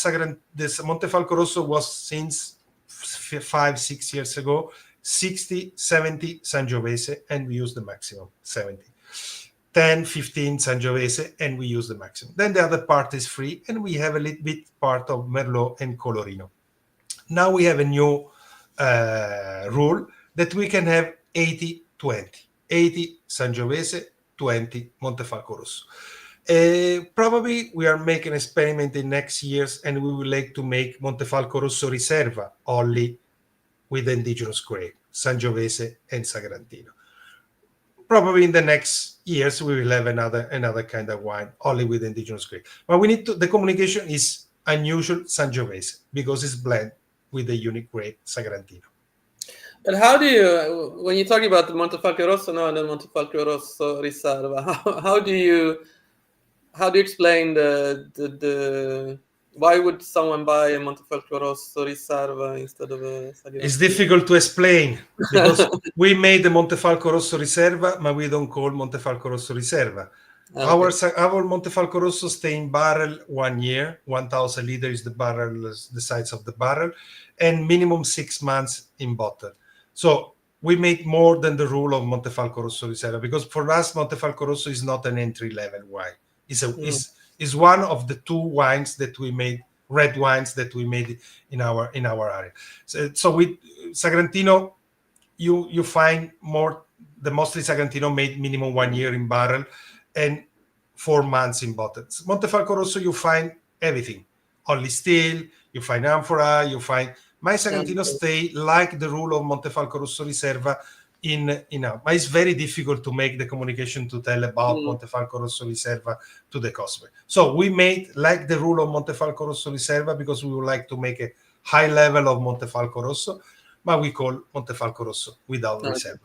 this Montefalco Rosso was since 5-6 years ago, 60-70 Sangiovese, and we use the maximum 70. 10-15 Sangiovese, and we use the maximum. Then the other part is free, and we have a little bit part of Merlot and Colorino. Now we have a new rule that we can have 80-20. 80 Sangiovese, 20 Montefalco Rosso. Probably we are making an experiment in next years, and we would like to make Montefalco Rosso Riserva only with indigenous grape, Sangiovese and Sagrantino. Probably in the next years we will have another kind of wine only with indigenous grape. But we need to. The communication is unusual Sangiovese because it's blend with the unique grape Sagrantino. But how do you, when you're talking about the Montefalco Rosso now and the Montefalco Rosso Riserva, how do you explain the why would someone buy a Montefalco Rosso Riserva instead of a Sagrantino? It's difficult to explain because we made the Montefalco Rosso Riserva, but we don't call Montefalco Rosso Riserva. Okay. Our Montefalco Rosso stay in barrel 1 year, 1,000 liters is the barrel, the size of the barrel, and minimum 6 months in bottle. So we made more than the rule of Montefalco Rosso Riserva, because for us Montefalco Rosso is not an entry-level wine. It's one of the 2 wines that we made, red wines that we made in our area. So with Sagrantino, you find the mostly Sagrantino made minimum 1 year in barrel and 4 months in bottles. Montefalco Rosso, you find everything. Only still, you find amphora, you find... My Sagrantino stay like the rule of Montefalco Rosso Riserva but it's very difficult to make the communication to tell about Montefalco Rosso Riserva to the customer. So we made like the rule of Montefalco Rosso Riserva because we would like to make a high level of Montefalco Rosso, but we call Montefalco Rosso without Riserva.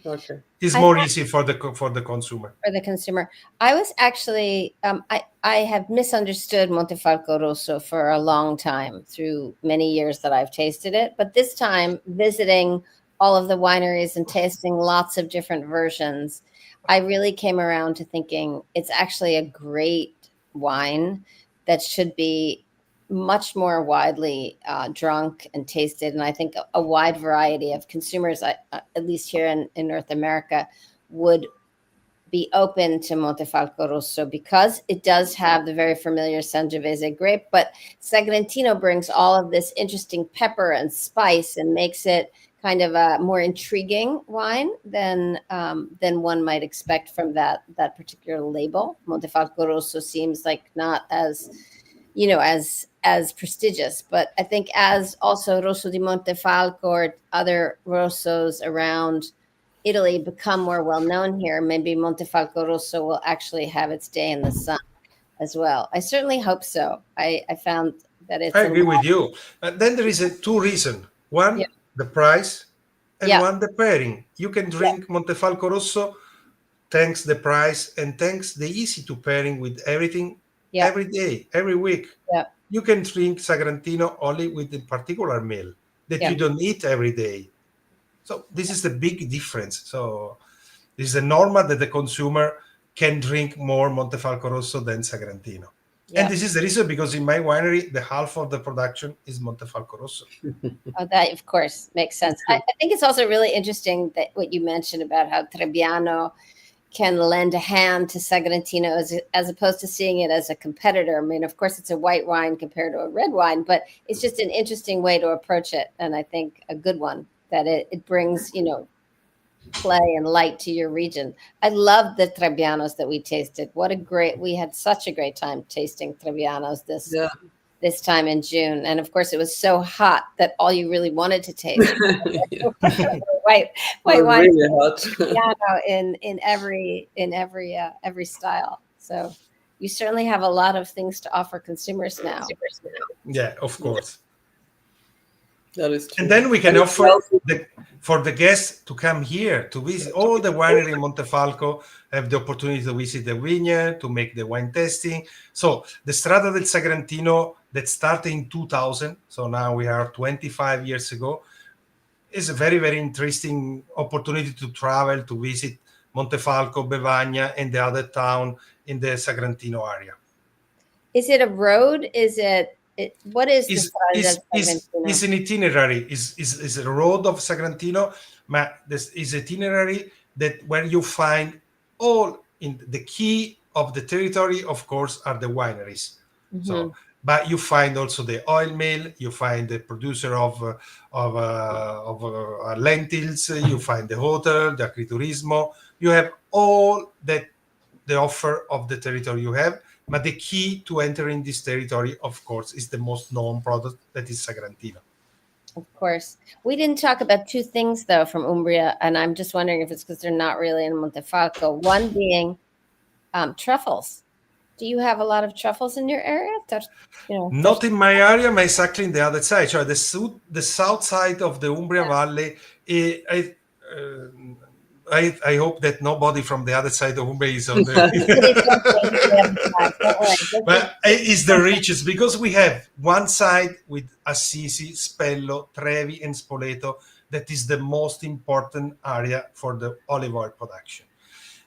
Okay. It's more easy for the consumer. For the consumer. I was actually, I have misunderstood Montefalco Rosso for a long time through many years that I've tasted it. But this time, visiting all of the wineries and tasting lots of different versions, I really came around to thinking it's actually a great wine that should be much more widely drunk and tasted. And I think a wide variety of consumers, at least here in North America, would be open to Montefalco Rosso because it does have the very familiar Sangiovese grape, but Sagrantino brings all of this interesting pepper and spice and makes it kind of a more intriguing wine than one might expect from that particular label. Montefalco Rosso seems like not as prestigious, but I think as also Rosso di Montefalco or other Rossos around Italy become more well known here, maybe Montefalco Rosso will actually have its day in the sun as well. I certainly hope so. I found that it's. I agree with you. Then there is two reasons. One, Yeah. the price, and Yeah. one, the pairing. You can drink Montefalco Rosso thanks the price and thanks the easy to pairing with everything Yeah. every day, every week. Yeah. You can drink Sagrantino only with a particular meal that Yeah. you don't eat every day. So this is the big difference. So this is the normal that the consumer can drink more Montefalco Rosso than Sagrantino. Yeah. And this is the reason because in my winery, the half of the production is Montefalco Rosso. Oh, that of course makes sense. I think it's also really interesting that what you mentioned about how Trebbiano can lend a hand to Sagrantino as opposed to seeing it as a competitor. I mean, of course, it's a white wine compared to a red wine, but it's just an interesting way to approach it, and I think a good one that it brings, play and light to your region. I love the Trebbianos that we tasted. We had such a great time tasting Trebbianos this time in June. And of course it was so hot that all you really wanted to taste white wine really hot. Trebbiano in every style. So you certainly have a lot of things to offer consumers now. Yeah, of course. That is true. And then we can offer for the guests to come here to visit all the winery in Montefalco, have the opportunity to visit the vineyard, to make the wine tasting. So the Strada del Sagrantino that started in 2000, so now we are 25 years ago, is a very, very interesting opportunity to travel, to visit Montefalco, Bevagna, and the other town in the Sagrantino area. Is it a road? What is the Strada del Sagrantino? Is an itinerary, is a road of Sagrantino, but this is itinerary that where you find all in the key of the territory, of course, are the wineries. Mm-hmm. So, but you find also the oil mill, you find the producer of lentils, you find the hotel, the agriturismo. You have all that the offer of the territory you have. But the key to entering this territory, of course, is the most known product that is Sagrantino. Of course. We didn't talk about two things, though, from Umbria, and I'm just wondering if it's because they're not really in Montefalco. One being truffles. Do you have a lot of truffles in your area? Not in my area, but exactly in the other side. So the south side of the Umbria Valley, I hope that nobody from the other side of Umbria is on the... But it's the richest because we have one side with Assisi, Spello, Trevi, and Spoleto. That is the most important area for the olive oil production.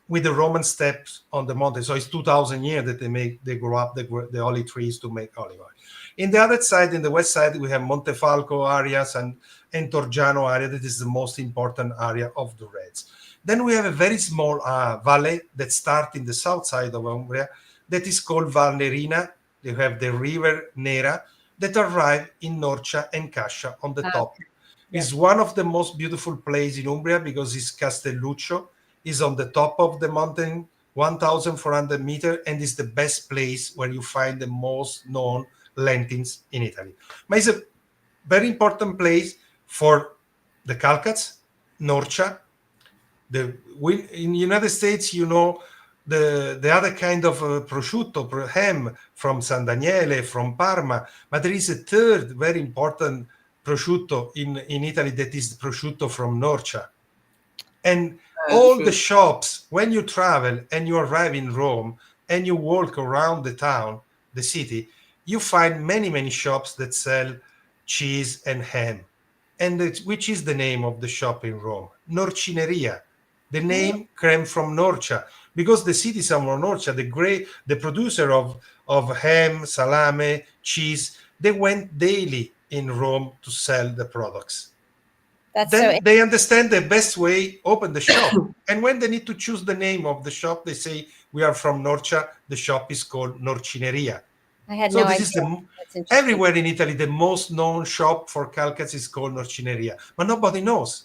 With the Roman steppes on the mountain. So it's 2,000 years that they grow up the olive trees to make olive oil. In the other side, in the west side, we have Montefalco areas and Torgiano area. That is the most important area of the reds. Then we have a very small valley that starts in the south side of Umbria that is called Val Nerina. You have the river Nera that arrive in Norcia and Cascia on the top. Yeah. It's one of the most beautiful places in Umbria because it's Castelluccio. It's on the top of the mountain, 1,400 meters, and is the best place where you find the most known lentils in Italy. But it's a very important place for the Calcats, Norcia. In the United States, the other kind of prosciutto, ham from San Daniele, from Parma. But there is a third very important prosciutto in Italy that is the prosciutto from Norcia. And all the shops, when you travel and you arrive in Rome and you walk around the town, the city, you find many, many shops that sell cheese and ham. And which is the name of the shop in Rome? Norcineria. The name came from Norcia because the citizen of Norcia, the producer of ham, salame, cheese, they went daily in Rome to sell the products. Then they understand the best way, open the shop. And when they need to choose the name of the shop, they say, we are from Norcia. The shop is called Norcineria. I had no idea. Everywhere in Italy, the most known shop for Calcats is called Norcineria, but nobody knows.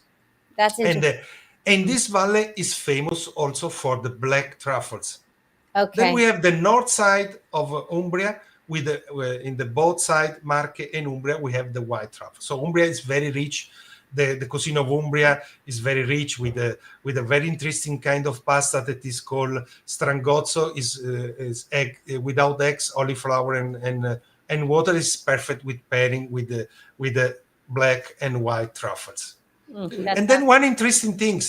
That's interesting. And this valley is famous also for the black truffles. Okay. Then we have the north side of Umbria, in the both side, Marche and Umbria, we have the white truffle. So Umbria is very rich. The cuisine of Umbria is very rich with a very interesting kind of pasta that is called strangozzo, is egg without eggs, cauliflower and and water is perfect with pairing with the black and white truffles. And then one interesting thing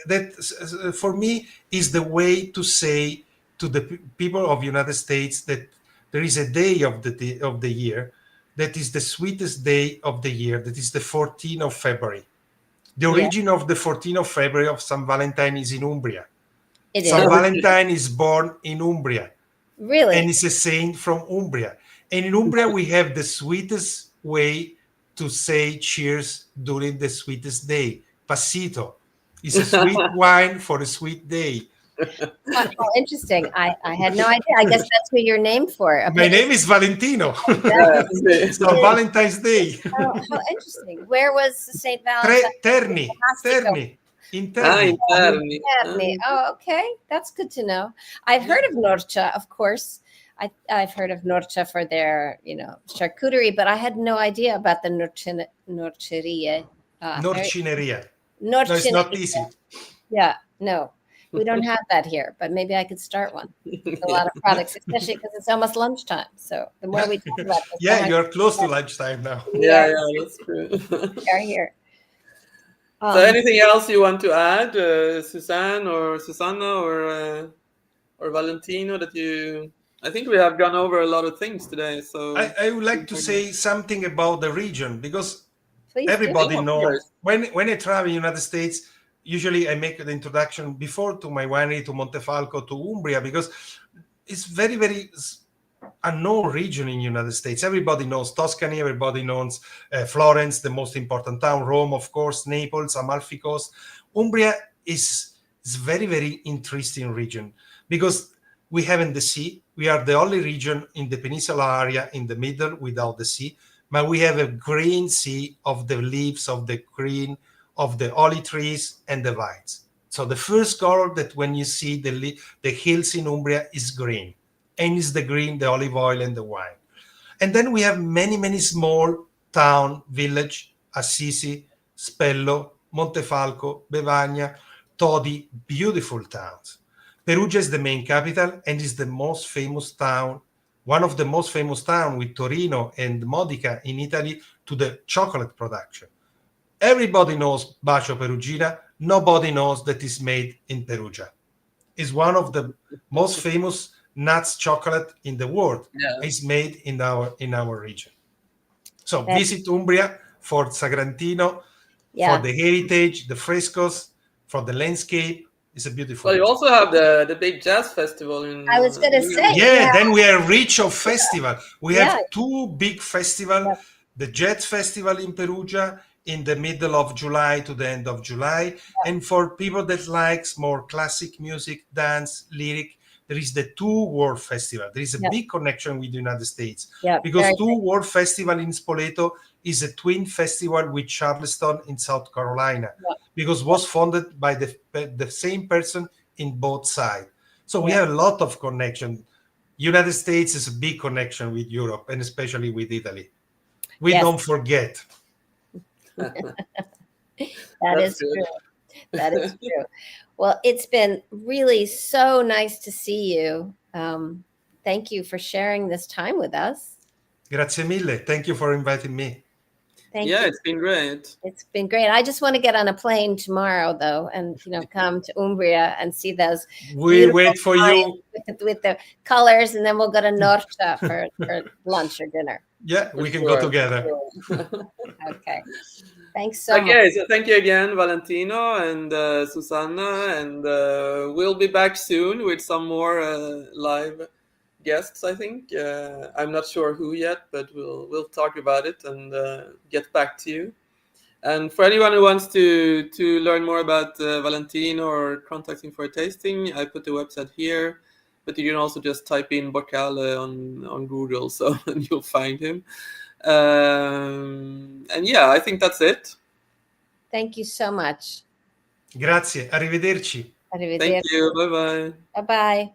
that for me is the way to say to the people of United States that there is a day of the year that is the sweetest day of the year, that is the 14th of February. The origin of the 14th of February of San Valentine is in Umbria. San Valentine is born in Umbria. Really? And is a saint from Umbria. And in Umbria, we have the sweetest way to say cheers during the sweetest day. Passito is a sweet wine for a sweet day. Oh, interesting. I had no idea. I guess that's what you're named for. My name is Valentino. It's on Valentine's Day. Oh, how interesting. Where was St. Valentine? Terni. In Terni. Terni. Oh, okay. That's good to know. I've heard of Norcia, of course. I've heard of Norcia for their, charcuterie, but I had no idea about the Norcineria. Norcineria. No, it's not easy. Yeah, no. We don't have that here, but maybe I could start one. A lot of products, especially because it's almost lunchtime. So the more we talk about this, you're close to lunchtime now. Yeah, that's true. We are here. So anything else you want to add, Suzanne or Susanna or Valentino, that you... I think we have gone over a lot of things today. So I would like to say something about the region, because Please everybody knows when I travel in the United States, usually I make the introduction before to my winery, to Montefalco, to Umbria, because it's very, very unknown region in the United States. Everybody knows Tuscany, everybody knows Florence, the most important town, Rome, of course, Naples, Amalfi Coast. Umbria is very, very interesting region because we haven't the sea. We are the only region in the peninsula area in the middle without the sea, but we have a green sea of the leaves of the green of the olive trees and the vines. So the first color that when you see the hills in Umbria is green, and it's the green, the olive oil and the wine. And then we have many, many small town, village, Assisi, Spello, Montefalco, Bevagna, Todi, beautiful towns. Perugia is the main capital and is the most famous town, one of the most famous towns with Torino and Modica in Italy to the chocolate production. Everybody knows Bacio Perugina. Nobody knows that it's made in Perugia. It's one of the most famous nuts chocolate in the world. It's made in our region. So visit Umbria for Sagrantino, for the heritage, the frescoes, for the landscape. It's a beautiful. Well, you also have the big jazz festival in. I was going to say. Then we are rich of festival. We have two big festivals: the Jazz Festival in Perugia in the middle of July to the end of July, and for people that likes more classic music, dance, lyric, there is the Two World Festival. There is a big connection with the United States because Two World Festival in Spoleto is a twin festival with Charleston in South Carolina because it was founded by the same person in both sides. So we have a lot of connection. United States is a big connection with Europe and especially with Italy. We don't forget. That is true. That is true. Well, it's been really so nice to see you. Thank you for sharing this time with us. Grazie mille. Thank you for inviting me. Thank you. It's been great. It's been great. I just want to get on a plane tomorrow, though, and come to Umbria and see those. We'll wait for you with the colors, and then we'll go to Norcia for lunch or dinner. Yeah, we can go together. Okay. Thanks so much. Okay, so thank you again, Valentino and Susanna, and we'll be back soon with some more live guests, I think. I'm not sure who yet, but we'll talk about it and get back to you. And for anyone who wants to learn more about Valentino or contacting for a tasting, I put the website here, but you can also just type in Bocale on Google, so you'll find him. And I think that's it. Thank you so much. Grazie. Arrivederci. Arrivederci. Thank you. Bye-bye. Bye-bye.